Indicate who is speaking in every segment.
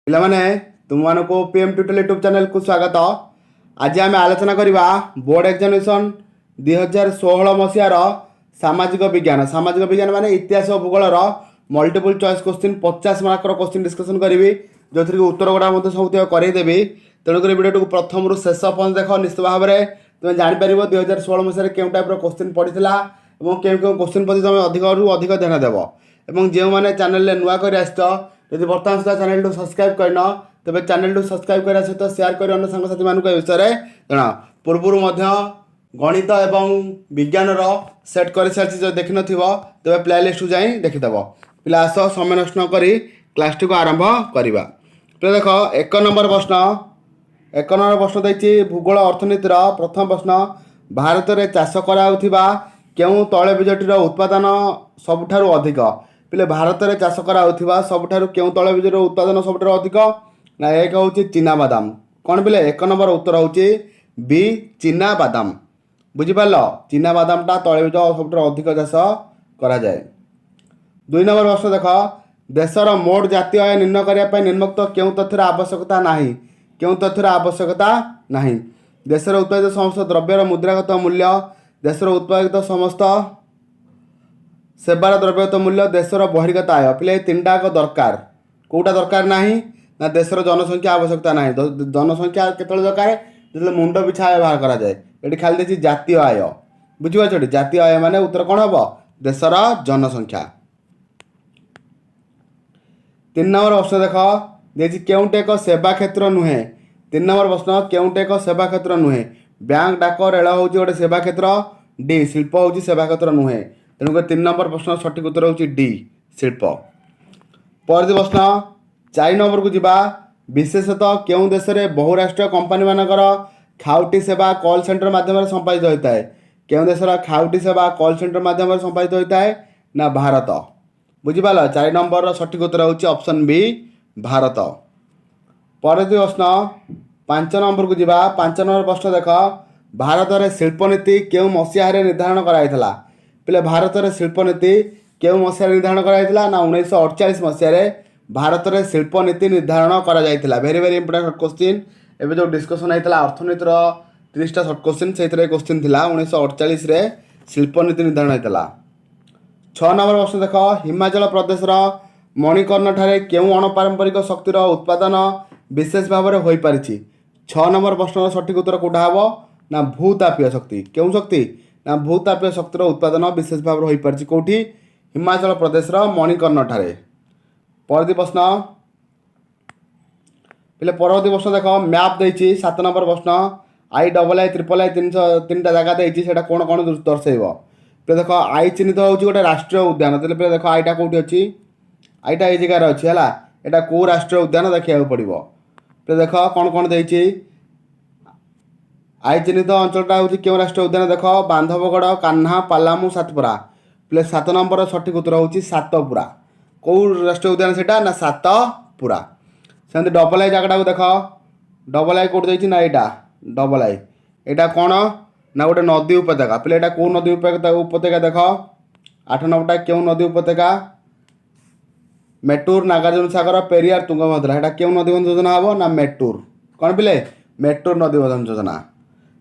Speaker 1: पिलामाने तुम मान को पीएम ट्यूटोरियल यूट्यूब चैनल को स्वागत। आज आम आलोचना करवा बोर्ड एग्जामिनेशन 2016 मसीहार सामाजिक विज्ञान माने इतिहास और भूगोलर मल्टीपल चॉइस क्वेश्चन 50 मार्कर क्वेश्चन डिस्कशन करी जो थी उत्तर गुड़ा सब करदेवी। तेणुक भिडियो प्रथम रु शेष पर्यटन देख निश्चित भाव में तुम जापर 2016 मसीह क्यों टाइप क्वेश्चन पड़ा और क्यों क्यों क्वेश्चन प्रति तुम अधिक ध्यान देव। और जो मैंने चैनल नुआ कर आदि बर्तमान सुधा चैनल को सब्सक्राइब करन तेज चैनल को सब्सक्राइब करने सहित सेयार कर अन्य सांगसाथी मान विषय में जना पूर्वर गणित एवं विज्ञान सेट कर सारी जो देखी न तेज प्ले लिस्ट जा देखीदेव। पिला आस समय नष्ट नक क्लास टी को आरंभ करवा। तो देख एक नंबर प्रश्न देखिए भूगोल अर्थनीतिर प्रथम प्रश्न भारत में चाष कराउथिबा केउं तैलबीजटीर उत्पादन सबुठारु अधिक। पिले भारत में चाष कराउथिबा सबुठारु केउं तैलबीजर उत्पादन सबुठारु अधिक ना एक हूँ चीनाबादाम। कौन पिले एक नंबर उत्तर हूँ बी चीनाबादाम। बुझिपार चीनाबादामटा तैलबीज सबुठारु अधिक चाष करा जाए। दुई नंबर प्रश्न देख देशर मोट जातीय आय निर्णय करने निम्नोक्त केउं तथ्यर आवश्यकता नाही। केउं तथ्यर आवश्यकता नाही। देशर उत्पादित समस्त द्रव्यर मुद्रागत मूल्य देशर उत्पादित समस्त सेवार द्रव्यगत मूल्य देशर बहिर्गत आय। पिले तीनटा दरकार कौटा दरकार नाही ना देशर जनसंख्या आवश्यकता नाही। जनसंख्या केतବେଳେ दरकार जो मुंड पिछा आय बाहर करा जाए। ये खाली देखिए जातीय आय बुझिपार जातीय आय माने उत्तर कौन हम देशर जनसंख्या। तीन नंबर प्रश्न देख देखिए केउंटे एक सेवा क्षेत्र नुहे। तीन नंबर प्रश्न केउंटे एक सेवा क्षेत्र नुहे। बैंक डाक रेल हूँ गोटे सेवा क्षेत्र डी शिल्प हूँ सेवा क्षेत्र नुहे। तेणुक तीन नंबर प्रश्न सठिक उत्तर हूँ डी शिल्प। परवर्ती प्रश्न 4 नंबर को जीवा विशेषतः केउं देश में बहुराष्ट्रीय कंपानी मानकर खाउटी सेवा कॉल सेंटर माध्यम संपादित होता है। केउं देशर खाउटी सेवा कॉल सेंटर माध्यम संपादित होता है ना भारत। बुझिपाल 4 नंबर सठिक उत्तर हूँ ऑप्शन बी भारत। परवर्ती प्रश्न 5 नंबर को जीवा 5 नंबर प्रश्न देख भारत में शिल्पनीति केउं मसीह निर्धारण कराइला। पिले भारत में शिल्पनीति केउं मसीह निर्धारण कराइला ना 1948 मसीह भारत में शिल्पनीति निर्धारण करा जाइतिला। वेरी वेरी इंपोर्टेंट क्वेश्चन एवं जो डिस्कसन होता अर्थनीतिर 30टा सर्ट क्वेश्चन से क्वेश्चन थिला 1948 रे शिल्पनीति निर्धारण होता। 6 नंबर प्रश्न देख हिमाचल प्रदेशर मणिकर्ण ठारे केउं अणपारंपरिक शक्तिर उत्पादन विशेष भाव में हो पारिछि। 6 नंबर प्रश्न सठिक उत्तर कौटा हम ना भूतापीय शक्ति। केउं शक्ति ना भूतापीय शक्तिर उत्पादन विशेष भाव में हो पारिछि कौटी हिमाचल प्रदेशर मणिकर्ण ठारे। परवर्ती प्रश्न पिले परवर्ती प्रश्न देख मैप देछि 7 नंबर प्रश्न III तीनटा जगह देछि सेटा कोन कोन दर्शाइब। पे देख आई चिन्हित हूँ गोटे राष्ट्रीय उद्यान। तेल पे देख आईटा कौटी अच्छी आईटा ये जगार अच्छी है यहाँ कौ राष्ट्रीय उद्यान देखा पड़ो। पे देख कौन कौन देती आई चिन्हित अंचलटा हूँ क्यों राष्ट्रीय उद्यान देख बांधवगढ़ कान्हा पालामू सातपुरा। प्ले 7 नंबर सठिक उत्तर हूँ सातपुरा। कौ राष्ट्रीय उद्यान से ना सातपुरा। सेमती डबल आई जगटा को देख डबल आई कौट देती ना यहाँ डबल आई यहाँ कौन ना गोटे नदी उपत्यका। पिले यहाँ कौ नदी उपत्यका देख 8 नंबरटा क्यों नदी उपत्यका मेटूर नागार्जुन सागर पेरियार तुंगभद्रा। यहाँ क्यों नदी बंधन योजना हम ना मेटूर कौन पिले मेटूर नदी बंधन योजना।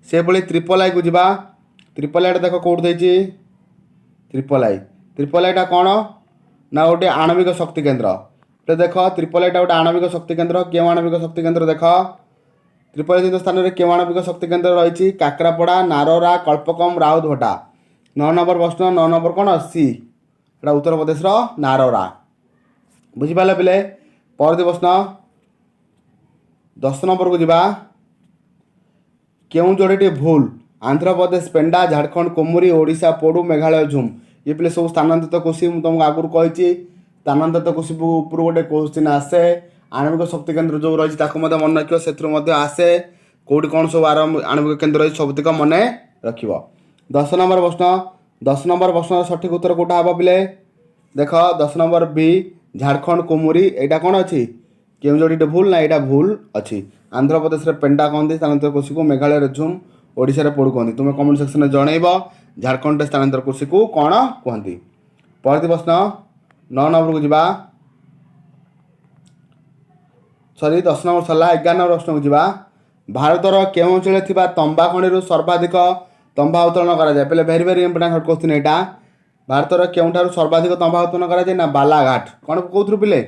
Speaker 1: से भाई ट्रिपल आई को जीवा ट्रिपल आईटा देख कौट देती ट्रिपल आईटा कौन ना गोटे आणविक शक्ति केन्द्र। तो देख ट्रिपल आईटा गोटे आणविक शक्ति केन्द्र। क्यों आणविक शक्ति केन्द्र देख त्रिपल चिन्ह स्थान में केउं आणविक शक्ति केन्द्र रही काकरापड़ा नारोरा कल्पकम राउतभाटा। 9 नंबर प्रश्न 9 नंबर कौन सी एटा उत्तर प्रदेश नारोरा। बुझिपारे पिले। परवर्ती प्रश्न 10 नंबर को जीवा केउं जोड़ीटी भूल आंध्र प्रदेश पेंडा झारखंड कुमुरी ओडिशा पोडू मेघालय झुम। ये पिले सब स्थानांतरित कृषि तुमको आगुरी कही स्थानांतरित कृषि उपर गोटे क्वेश्चन आसे आणविक शक्ति केन्द्र जो रही मन रख से आसे कौटी कौन सब आणविक केन्द्र रही सबतिक मन रख। 10 नंबर प्रश्न सठिक उत्तर कौटा हम पिले देख 10 नंबर बी झारखंड कुमुरी। यहाँ कौन अच्छी क्यों जोड़ी भूल ना यहाँ भूल अच्छी। आंध्र प्रदेश में पेंडा कहते स्थानांतरित कृषि को मेघालय झुम ओडिशा पोडू कहते। तुम्हें कमेंट सेक्शन में जनइब झारखंड स्थानांतरित कृषि को कौन कहती। परवर्ती प्रश्न 9 नंबर को जीवा सरी 10 नंबर सरला 11 नंबर प्रश्न को जीवा भारतर केउं अंचल थिबा तंबा खणिरु सर्वाधिक तंबा उत्तोलन करा जाय पहले वेरी वेरी इंपोर्टेंट क्वेश्चन एटा भारतर केउंठारु सर्वाधिक तंबा उत्तोलन करा जाय ना बालाघाट कोन कोथरु पिले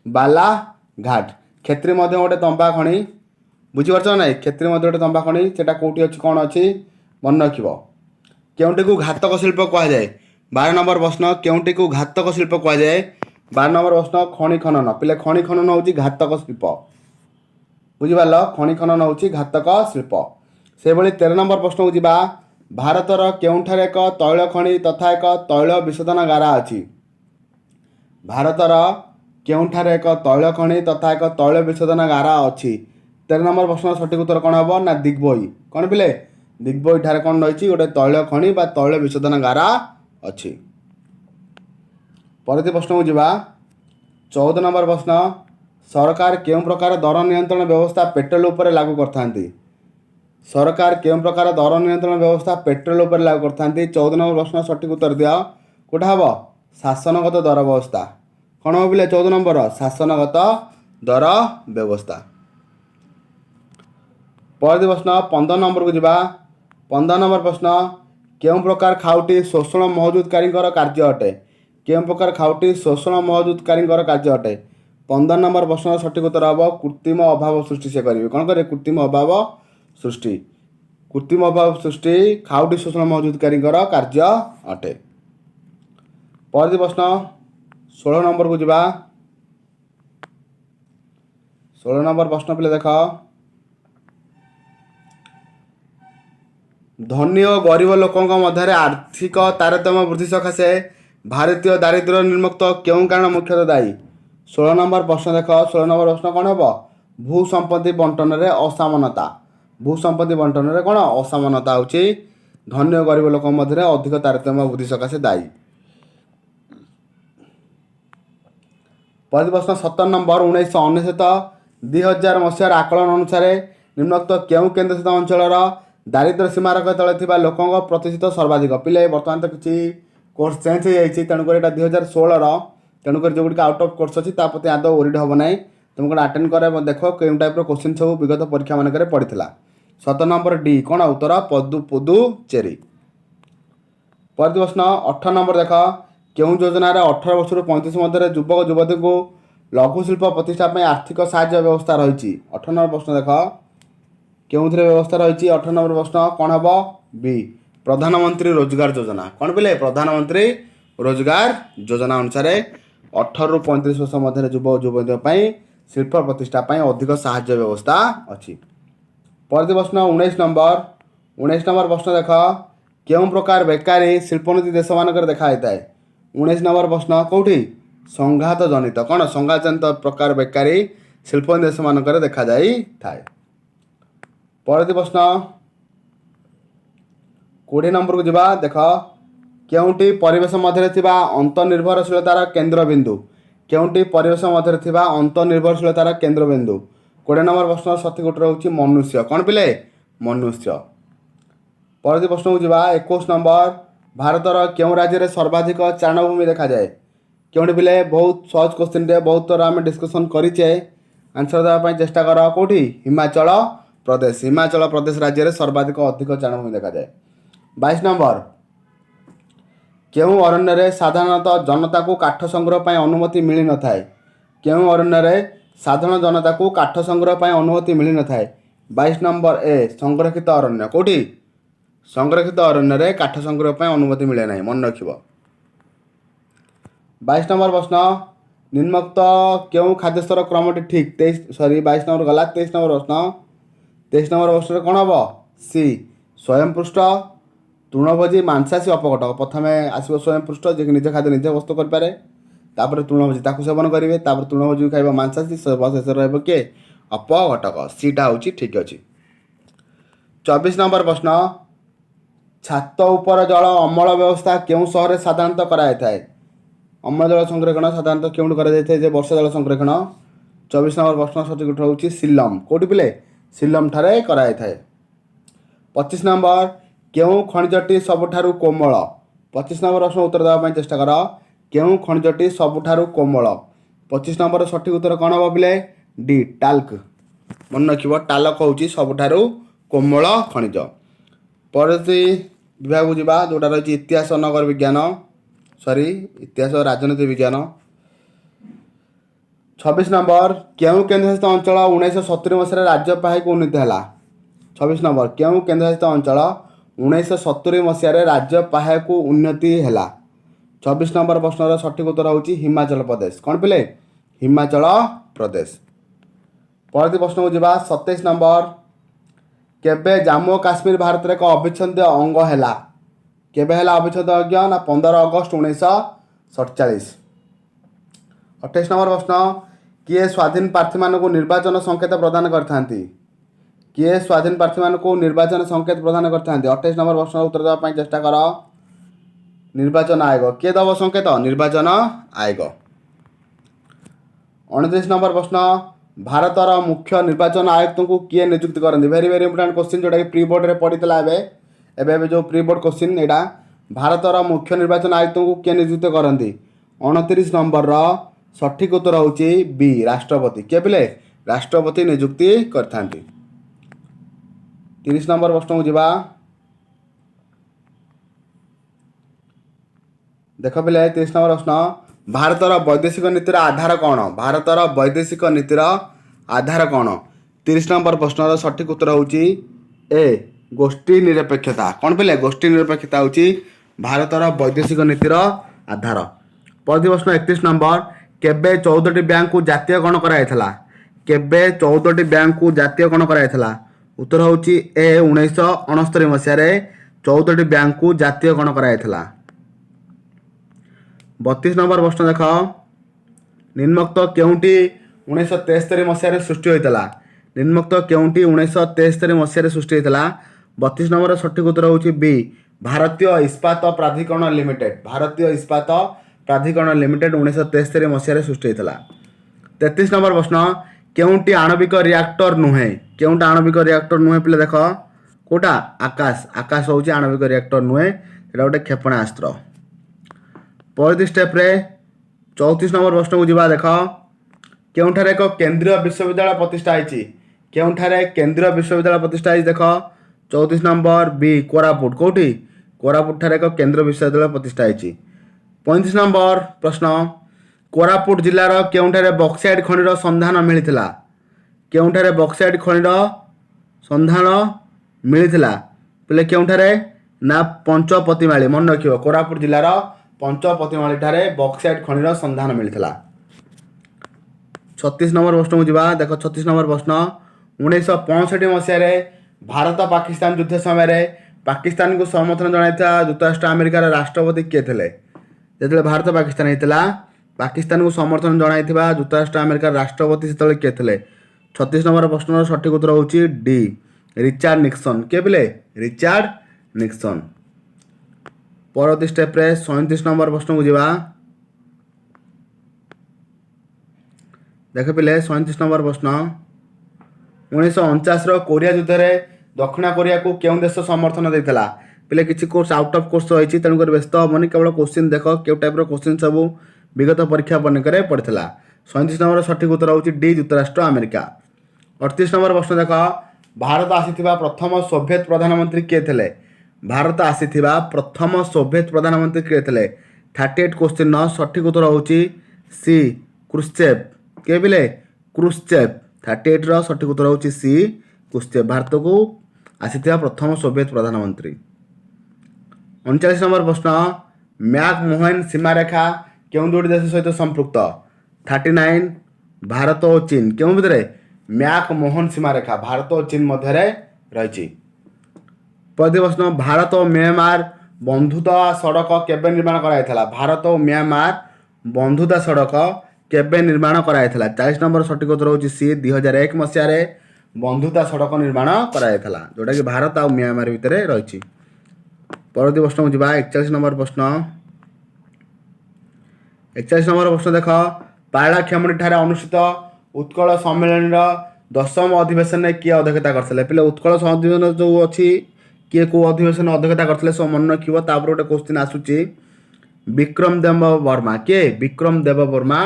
Speaker 1: बालाघाट क्षेत्री मध्ये गोटे तंबा खणी बुझी परछ ना क्षेत्री मध्ये गोटे तंबा खणी सेटा कोठी अछि कोन अछि मन रखिबो केउंटी को घातक शिल्प कहा जाय 12 नंबर प्रश्न केउंटी को घातक शिल्प कहा जाय 12 नंबर प्रश्न खଣି खनन पिले खଣି खनन होची घातक शिल्प बुझिपाल खଣି खनन होची घातक शिल्प से भली 13 नंबर प्रश्न को जीवा भारतर केउंठारे एक तैल खଣି तथा एक तैल विशोधनागार अछि भारतर केउंठारे एक तैल खଣି तथा एक तैल विशोधनागार अछि 13 नंबर प्रश्न सठिक उत्तर कौन हम ना दिग्बई कौन पिले दिग्बई ठारे कौन रही गोटे तैल खଣି बा तैल विशोधनागार अछि परवर्ती प्रश्न को जीवा 14 नंबर प्रश्न सरकार केउं प्रकार दर नियंत्रण व्यवस्था पेट्रोल उपर लागू करथांती सरकार केउं प्रकार दर नियंत्रण व्यवस्था पेट्रोल उपर लागू करथांती 14 नंबर प्रश्न सठिक उत्तर दिया कोठा हबो शासनगत दर व्यवस्था कौन हो पिले 14 नंबर शासनगत दर व्यवस्था परवर्ती प्रश्न 15 नंबर को जीवा 15 नंबर प्रश्न केउं प्रकार खाउटी शोषण महजूदकारी कार्य अटे केउं प्रकार खाउटी शोषण महजूदकारी कार्य अटे 15 नंबर प्रश्न सठिक उत्तर हम कृत्रिम अभाव सृष्टि से करेंगे कौन करे कृत्रिम अभाव सृष्टि खाउटी शोषण महजूदकारी कार्य अटे परवर्ती प्रश्न 16 नंबर को जीवा 16 नंबर प्रश्न पे देख धनी और गरीब लोकों मध्य आर्थिक तारतम्य वृद्धि सकाशे भारतीय दारिद्र्य निर्मुक्त केउं कारण मुख्यतः दायी 16 नंबर प्रश्न देख 16 नंबर प्रश्न कौन हम भू संपत्ति बंटन में असमानता भू संपत्ति बंटन में कौन असमानता होची धनी और गरीब लोक मध्य अधिक तारतम्य वृद्धि सकाशे दायी परवर्ती प्रश्न 17 नंबर 1999 2000 मसीहार आकलन अनुसार निम्नोक्त केउं केन्द्रशासित अंचल दारिद्र्य सीमा रेखा तले थिबा लोकंक प्रतिशत सर्वाधिक पिले बर्तमान तो किसी कोर्स चेंज हो जाइए तेणुकर यहाँ 2016 तेणुकर जो गुड़िक आउट ऑफ कोर्स अच्छी तापति आदौ ओरिड हम ना तुमको अटेंड कर देख केउं टाइप क्वेश्चन सब विगत परीक्षा मान पड़ता 17 नंबर डी कौन उत्तर पुदुचेरी परवर्ती प्रश्न 18 नंबर देख केउं योजना 18 वर्ष 35 मध्य युवक युवती को लघु शिल्प प्रतिष्ठा आर्थिक साहाय्य व्यवस्था रही 18 नंबर प्रश्न देख केउं व्यवस्था रही 18 नंबर प्रश्न कौन हम बी प्रधानमंत्री रोजगार योजना कौन बोले प्रधानमंत्री रोजगार योजना अनुसार 18 ରୁ 35 वर्ष मध्य युवक युवती शिल्प प्रतिष्ठा अधिक साहाय्य व्यवस्था अच्छी परवर्ती प्रश्न 19 नंबर प्रश्न देख केउं प्रकार बेकारी शिल्पनीति देश मानक देखा जाए 19 नंबर प्रश्न कौटी संघात जनित कौन संघात जनित प्रकार बेकारी शिल्पनीति देश मानक देखा जाए थाए परवर्ती प्रश्न 20 नंबर को जीवा देख केउंटी परिवेश मध्य अंतर्निर्भरशीलतार केन्द्र बिंदु केउंटी परिवेश मध्य अंतर्निर्भरशीलतार केन्द्र बिंदु 20 नंबर प्रश्न सठिक उत्तर होची मनुष्य कौन पिले मनुष्य परवर्ती प्रश्न को जीवा 21 नंबर भारतर केउं राज्य में सर्वाधिक चारणभूमि देखा जाए केउंटी पिले बहुत सहज क्वेश्चन टे बहुत थर आम डिस्कसन करिचे आंसर देवाई चेष्टा कर कौटी हिमाचल प्रदेश राज्य में सर्वाधिक अधिक चारणभूमि देखा जाए 22 नंबर केउं अरण्य साधारणतः जनता को काठ संग्रह पर अनुमति मिल न थाए केउं अरण्य साधारण जनता को काठ संग्रह पर अनुमति मिल न थाए 22 नंबर ए संरक्षित अरण्य कौटी संरक्षित अरण्य काठ संग्रह पर अनुमति मिले ना मन रख 22 नंबर प्रश्न निम्नोक्त केउं खाद्य स्तर क्रमटी ठीक 22 नंबर गला 23 नंबर प्रश्न 23 नंबर प्रश्न कौन हम सी स्वयं पृष्ठ तृणभोजी मांसाशी अपघट प्रथम आसो स्वयं पृष्ठ जे निज खाद्य निजे प्रस्तुत करें तापर तृणभोजी ताकू सेवन करेंगे तापर तृणभोजी खाइबा मांसाशी शेष रे अपघटक सीटा हूँ ठीक अच्छे 24 नंबर प्रश्न छात उपर जल अमल व्यवस्था केउं सहर साधारणतः कराई थाए अम्ल जल संरक्षण साधारणतः केउंठ कर वर्षा जल संरक्षण 24 नंबर प्रश्न सठिक उत्तर होची सिलम कौटी पिले सिलम ठारे कराई थाए 25 नंबर केउं खनिजटी सबुठारु कोमल 25 नंबर प्रश्न उत्तर देवाई चेष्टा कर केउं खनिजटी सबुठारु कोमल 25 नंबर सठिक उत्तर कौन हम पिले डी टाल्क। मन रखिब टाल्क होची सबुठारु कोमल खनिज। परवर्ती विभाग को जीवा जोटा रही इतिहास नगर विज्ञान इतिहास राजनीति विज्ञान। 26 नंबर केउ केन्द्रशासित अंचल 1970 मसीह राज्य पाहक उन्नति है। 26 नंबर केउ केन्द्रशासित अंचल 1970 मसीह राज्य पाहक उन्नति है। 26 नंबर प्रश्न सठिक उत्तर होची हिमाचल प्रदेश। कौन पिले हिमाचल प्रदेश। परवर्ती प्रश्न को जीवा 27 नंबर केबे जम्मू और काश्मीर भारत एक अविच्छेद्य अंग है। केबे है अविच्छेद्य अंग ना 15 अगस्त 1947। 28 नंबर प्रश्न किए स्वाधीन प्रार्थी मानक निर्वाचन संकेत प्रदान करथांती। किए स्वाधीन प्रार्थी मानक निर्वाचन संकेत प्रदान करथांती। 28 नंबर प्रश्न उत्तर देवा चेष्टा कर। निर्वाचन आयोग। किए दब संकेत निर्वाचन आयोग। 29 नंबर प्रश्न भारतर मुख्य निर्वाचन आयुक्त को किए नियुक्त करती। वेरी वेरी इंपोर्टेंट क्वेश्चन जोटा कि प्री बोर्ड रे पड़ीला एबे जो प्री बोर्ड क्वेश्चन एटा भारतर मुख्य निर्वाचन आयुक्त को किए नियुक्त करती। 29 नंबर सठिक उत्तर होची बी राष्ट्रपति। किए पिले राष्ट्रपति नियुक्ति करथांती। 30 नंबर प्रश्न को जीवा देख पिले 30 नंबर प्रश्न भारतर वैदेशिक नीतिर आधार कौन। भारतर वैदेशिक नीतिर आधार कौन। 30 नंबर प्रश्न सठिक उत्तर होची ए गोष्ठी निरपेक्षता। कौन पिले गोष्ठी निरपेक्षता होची भारतर वैदेशिक नीतिर आधार। परवर्ती प्रश्न 31 नंबर केबे 14टी बैंक को जातीयकरण कराइथला। केबे 14टी बैंक को जातीयकरण कराइथला। उत्तर होची ए 1969 मसीह 14टी बैंक को जातीयकरण कराइथला। 32 नंबर प्रश्न देख निम्नोक्त केउंटी 1973 मसीह सृष्टि होता। निम्नोक्त केउंटी 1973 मसीह सृष्टि होता। 32 नंबर सठिक उत्तर होची बी भारतीय इस्पात प्राधिकरण लिमिटेड। भारतीय इस्पात प्राधिकरण लिमिटेड 1973 मसीह सृष्टि होता। 33 नंबर प्रश्न केउंटी आणविक रिएक्टर नुहे। केउंटा आणविक रिएक्टर नुहे पिले देख कोटा आकाश। आकाश होची आणविक रिएक्टर नुहे एटा गोटे क्षेपणास्त्र। परवर्ती स्टेप रे 34 नंबर प्रश्न को जीवा देख केउठारे एक केंद्रीय विश्वविद्यालय प्रतिष्ठा होती। केउठारे केंद्रीय विश्वविद्यालय प्रतिष्ठा होती देख 34 नंबर बी कोरापुट। कोठी कोरापुट ठारे एक केंद्रीय विश्वविद्यालय प्रतिष्ठा होती। 35 नंबर प्रश्न कोरापुट जिलार केउठारे बक्साइट खनिर संधान मिलिथिला। केउठारे बक्साइट खनिर संधान मिलिथिला पिले केउठारे ना पंचपतिमाली। मन रखियो कोरापुट जिलार पंचपतिमाली ठारे बक्साइट खनिर संधान मिलिथिला। 36 नंबर प्रश्न को जीवा देख 36 नंबर प्रश्न 1965 मसीह भारत पाकिस्तान युद्ध समय पाकिस्तान को समर्थन जनाइथा युक्तराष्ट्र अमेरिकार राष्ट्रपति किए थे। जो भारत पाकिस्तान होता पाकिस्तान को समर्थन जनाइथिबा युक्तराष्ट्र अमेरिकार राष्ट्रपति से किए थे। 36 नंबर प्रश्न सठिक उत्तर होची डी रिचार्ड निक्सन। किए पिले रिचार्ड निक्सन। परवर्ती स्टेप रे 37 नंबर प्रश्न को जीवा देख पिले 37 नंबर प्रश्न 1949 कोरिया युद्ध में दक्षिण कोरिया को क्यों देश समर्थन देता। पिले किसी कोर्स आउट ऑफ कोर्स रही तेणुकर व्यस्त हेनी केवल क्वेश्चन देख क्यों टाइप क्वेश्चन सब विगत परीक्षा बनिकर पड़ता। 37 नंबर सठिक उत्तर होची डी युक्तराष्ट्र अमेरिका। 38 नंबर प्रश्न देख भारत आसीथिबा प्रथम सोवियत प्रधानमंत्री किए थे। भारत आसीथिबा प्रथम सोवियत प्रधानमंत्री किए थे। 38 क्वेश्चन सठिक उत्तर होची सी क्रुश्चेव। के बिले क्रुश्चेव। 38 रो सठिक उत्तर होची सी क्रुश्चेव भारत को आसीथिबा प्रथम सोवियत प्रधानमंत्री। 39 नंबर प्रश्न मैक मोहन सीमारेखा क्यों दुटी देश सहित संपृक्त। 39 भारत और चीन क्यों भितर मैक मोहन सीमारेखा भारत और चीन मध्य रही। प्रति प्रश्न भारत और म्यांमार बंधुता सड़क केबे निर्माण कराइथला। भारत और म्यांमार बंधुता सड़क केबे निर्माण कराइथला। 40 नंबर सठिक उत्तर होची सी 2001 मसीह बंधुता सड़क निर्माण कराइथला जोटा कि भारत और म्यांमार भितर रही। परवर्ती प्रश्न को जीवा 41 नंबर प्रश्न 41 नंबर प्रश्न देख पायड़ा खेमुड़ी ठारे अनुष्ठित उत्कल सम्मेलन 10म अधिवेशन में किए अध्यक्षता करते। पे उत्कल अधिवेशन जो अच्छी किए को अधिवेशन अध्यक्षता करते सब मन रखिए। गोटे क्वेश्चन आसूची विक्रम देव वर्मा। किए विक्रम देव वर्मा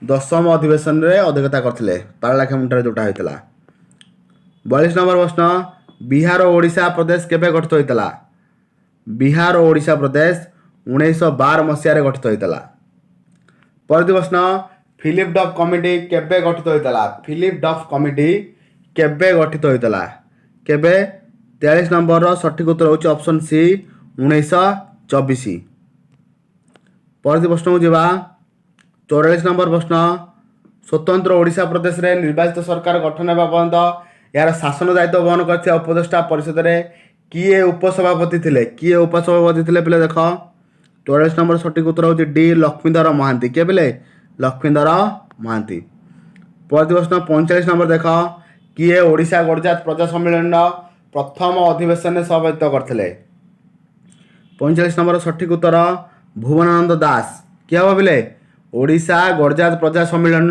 Speaker 1: दशम अधिवेशन में अध्यक्षता करते पारलाखेमुंडा जोटा होता। 42 नंबर प्रश्न बिहार और ओडिशा प्रदेश केबे गठित होता? बिहार और ओडिशा प्रदेश 1912 मसीह गठित होता। परवर्ती प्रश्न फिलिप डफ कमिटी केबे गठित होता? फिलिप डफ कमिटी केबे गठित होता? केबे? 43 नंबर सठिक उत्तर होची ऑप्शन सी 1924। परवर्ती प्रश्न को जीवा 44 नंबर प्रश्न स्वतंत्र ओडिशा प्रदेश रे निर्वाचित सरकार गठन होगा पर्यंत यार शासन दायित्व वहन कर उपदेष्टा परिषद में किए उपसभापति थे? किए उपसभापति थे पे देख 44 नंबर सठिक उत्तर होची डी लक्ष्मीधर महांती। के पे? लक्ष्मीधर महांती। परवर्ती प्रश्न 45 नंबर देख किए ओडिशा गणजात प्रजा सम्मेलन प्रथम अधिवेशन में सभापतित्व करते? 45 नंबर सठिक उत्तर भुवनानंद दास। किए हम बोले ओडिशा गणजात प्रजा सम्मेलन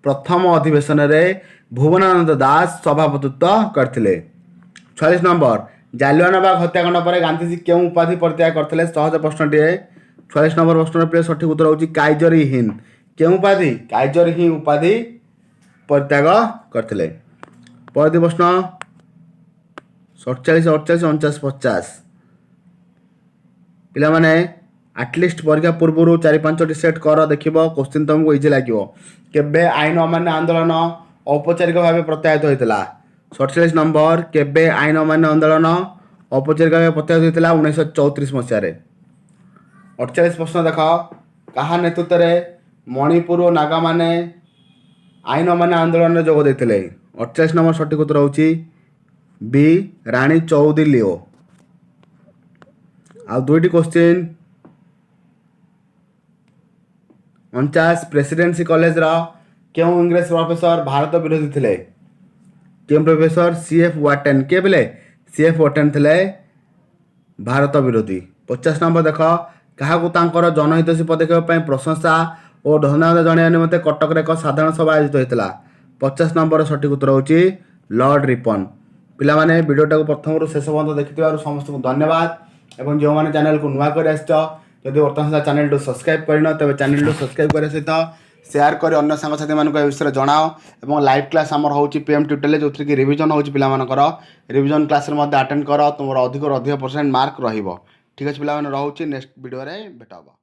Speaker 1: प्रथम अधिवेशन में भुवनानंद दास सभापतित्व करते। 46 नंबर जालियानवाला हत्याकांड पर गांधीजी क्यों उपाधि परित्याग करते? सहज प्रश्न टे। 46 नंबर प्रश्न पे सठिक उत्तर होची काइजर हिंद। क्यों उपाधि? काइजर हिंद उपाधि परित्याग करते। परवर्ती प्रश्न 47 48 49 50 पिला माने एटलिस्ट परीक्षा पूर्व 4-5 सेट कर देख क्वेश्चन तुमको इजी लगे। केबे आईन अमान्य आंदोलन औपचारिक भाव प्रत्याहित होता? 47 नंबर केबे आईन अमान्य आंदोलन औपचारिक भाव प्रत्याहित होता? 1934 मसीह। 48 प्रश्न देख कहा नेतृत्व में मणिपुर और नागा माने आईन अमान्य आंदोलन में जोग देते? 48 नंबर सठिक उत्तर होची बी रानी चौधरी लिओ। आ दुईटी क्वेश्चन 49 प्रेसिडेंसी कॉलेज रा क्यों इंग्लिश प्रोफेसर भारत विरोधी थे? क्यों प्रोफेसर? सीएफ वाटेन। के बोले? सीएफ वाटेन थे भारत विरोधी। 50 नंबर देख क्या जनहितैषी पदक्षेप प्रशंसा और धन्यवाद जनवा निमंते कटक एक साधारण सभा आयोजित होता? 50 नंबर सठिक उत्तर होची लॉर्ड रिपन। पिला माने वीडियोटा को प्रथम शेष पर्यंत देखि समस्त को धन्यवाद। एवं जो मैंने चैनल को नुआ कर जब बर्तमान सुधा चैनल को सब्सक्राइब करना तेज चैनल को सब्सक्राइब करने सहित शेयर कर अन्य सांगसाथी मानक विषय जनाओ। और लाइव क्लास आमर हो पीएम ट्यूटोरियल जो थी रिविजन हो रिविजन क्लास अटेंड कर तुम अधिक 100% मार्क रही। ठीक अच्छे पे रोचे नेक्स्ट वीडियो भेट।